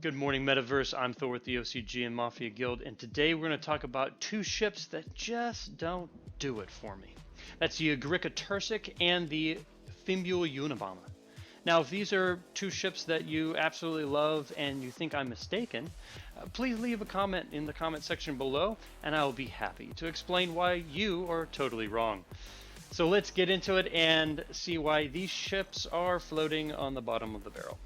Good morning, Metaverse. I'm Thor with the OCG and Mafia Guild, and today we're going to talk about two ships that just don't do it for me. That's the Ogrika Tursic and the Fimbul Unibomba. Now, if these are two ships that you absolutely love and you think I'm mistaken, please leave a comment in the comment section below, and I will be happy to explain why you are totally wrong. So let's get into it and see why these ships are floating on the bottom of the barrel.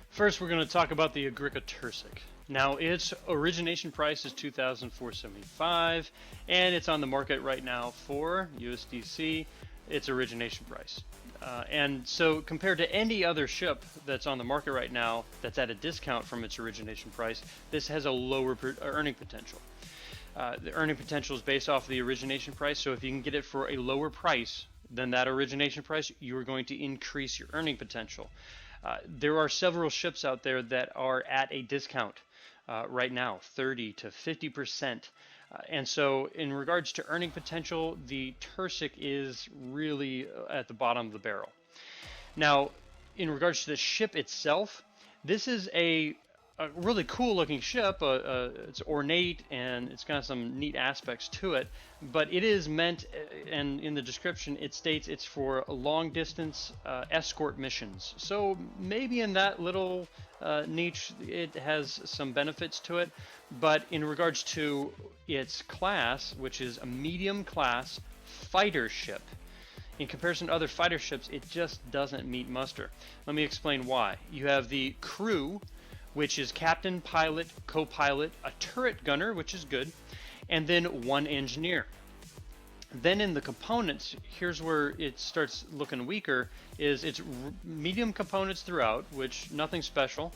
First, we're going to talk about the Ogrika Tursic. Now, its origination price is $2,475, and it's on the market right now for USDC, its origination price. And so, compared to any other ship that's on the market right now that's at a discount from its origination price, this has a lower earning potential. The earning potential is based off the origination price, so if you can get it for a lower price than that origination price, you are going to increase your earning potential. There are several ships out there that are at a discount right now, 30 to 50%. And so in regards to earning potential, the Tursic is really at the bottom of the barrel. Now, in regards to the ship itself, this is a really cool looking ship. It's ornate and it's got some neat aspects to it, but it is meant, and in the description it states it's for long distance escort missions. So maybe in that little niche it has some benefits to it, but in regards to its class, which is a medium class fighter ship, in comparison to other fighter ships, it just doesn't meet muster. Let me explain why. You have the crew, which is captain, pilot, co-pilot, a turret gunner, which is good, and then one engineer. Then in the components, here's where it starts looking weaker, is it's medium components throughout, which nothing special,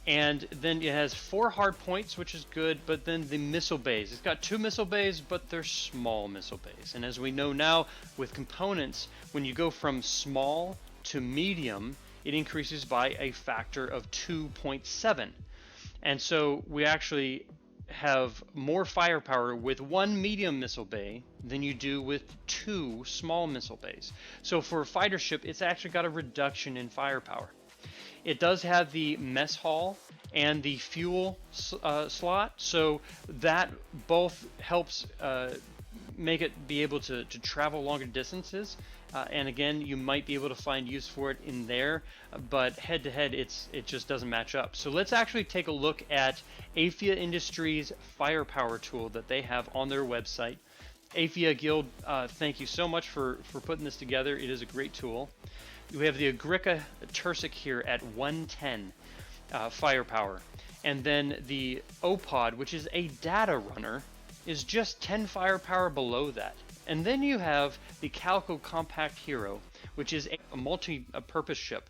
and then it has 4 hard points, which is good, but then the missile bays. It's got 2 missile bays, but they're small missile bays. And as we know now with components, when you go from small to medium, it increases by a factor of 2.7. And so we actually have more firepower with 1 medium missile bay than you do with 2 small missile bays. So for a fighter ship, it's actually got a reduction in firepower. It does have the mess hall and the fuel slot, so that both helps make it be able to travel longer distances. And again, you might be able to find use for it in there, but head to head, it just doesn't match up. So let's actually take a look at Mafia Industries' firepower tool that they have on their website. Mafia Guild, thank you so much for putting this together. It is a great tool. We have the Ogrika Tursic here at 110 firepower, and then the OPOD, which is a data runner, is just 10 firepower below that. And then you have the Calico Compact Hero, which is a multi-purpose ship,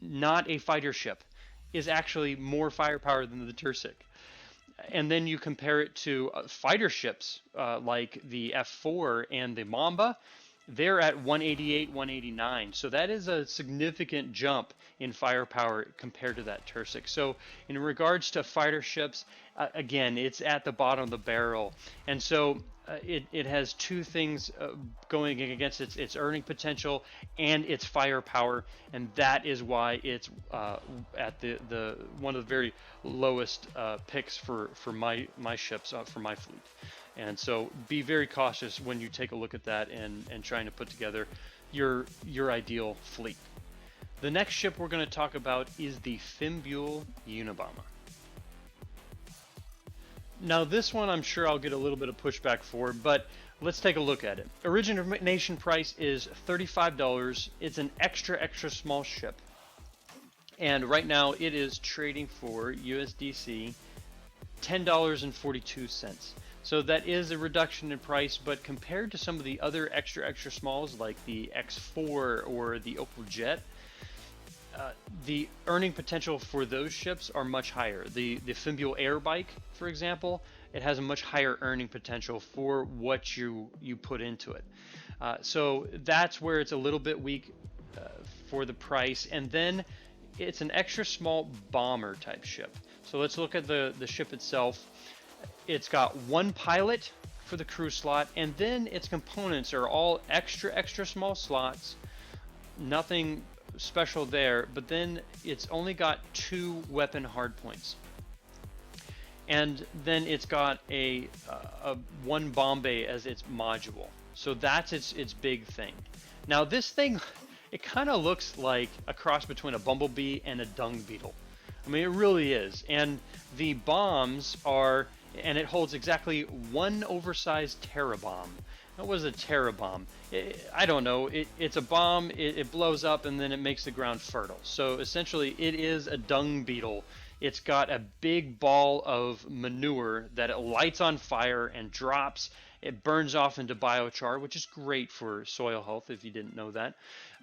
not a fighter ship, is actually more firepower than the Tursic. And then you compare it to fighter ships like the F4 and the Mamba. They're at 188, 189. So that is a significant jump in firepower compared to that Tursic. So in regards to fighter ships, again, it's at the bottom of the barrel. And so it has two things going against its earning potential and its firepower, and that is why it's at the one of the very lowest picks for my ships, for my fleet. And so be very cautious when you take a look at that and trying to put together your ideal fleet. The next ship we're going to talk about is the Fimbul Unibomba. Now this one I'm sure I'll get a little bit of pushback for, but let's take a look at it. Origination price is $35. It's an extra small ship. And right now it is trading for USDC $10.42. So that is a reduction in price, but compared to some of the other extra smalls like the X4 or the Opal Jet, the earning potential for those ships are much higher. The Fimbul Air Bike, for example, it has a much higher earning potential for what you put into it. So that's where it's a little bit weak for the price. And then it's an extra small bomber type ship. So let's look at the ship itself. It's got 1 pilot for the crew slot, and then its components are all extra small slots, nothing special there, but then it's only got 2 weapon hardpoints. And then it's got a 1 bomb bay as its module. So that's its big thing. Now this thing, it kind of looks like a cross between a bumblebee and a dung beetle. I mean, it really is. And the bombs are, and it holds exactly 1 oversized terra bomb. What was a terra bomb? I don't know. It's a bomb, it blows up, and then it makes the ground fertile. So essentially, it is a dung beetle. It's got a big ball of manure that it lights on fire and drops. It burns off into biochar, which is great for soil health if you didn't know that.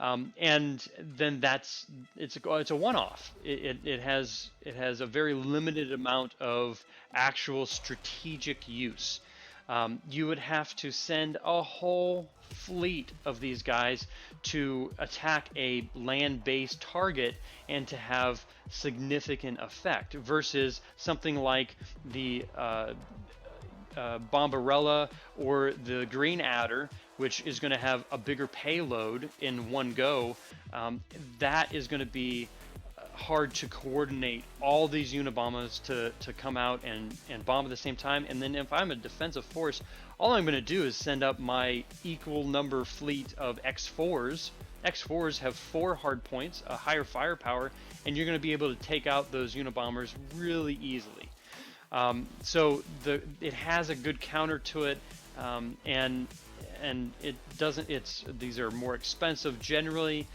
And then it's a one-off. It has a very limited amount of actual strategic use. You would have to send a whole fleet of these guys to attack a land-based target and to have significant effect versus something like the Bombarella or the Green Adder, which is going to have a bigger payload in one go. That is going to be hard to coordinate all these Unibombas to come out and bomb at the same time. And then if I'm a defensive force, all I'm going to do is send up my equal number fleet of X4s. X4s have 4 hard points, a higher firepower, and you're going to be able to take out those Unibombers really easily. So it has a good counter to it, and it doesn't. These are more expensive generally,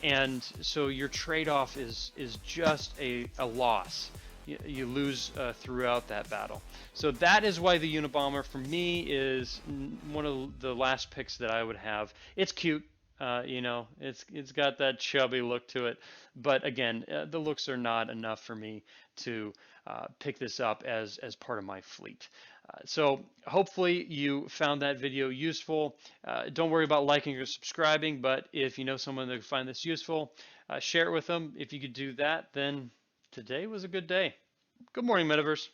and so your trade-off is just a loss. You lose throughout that battle. So that is why the Unibomber for me is one of the last picks that I would have. It's cute. You know, it's got that chubby look to it, but again, the looks are not enough for me to pick this up as part of my fleet. So hopefully you found that video useful. Don't worry about liking or subscribing, but if you know someone that would find this useful, share it with them. If you could do that, then today was a good day. Good morning, Metaverse.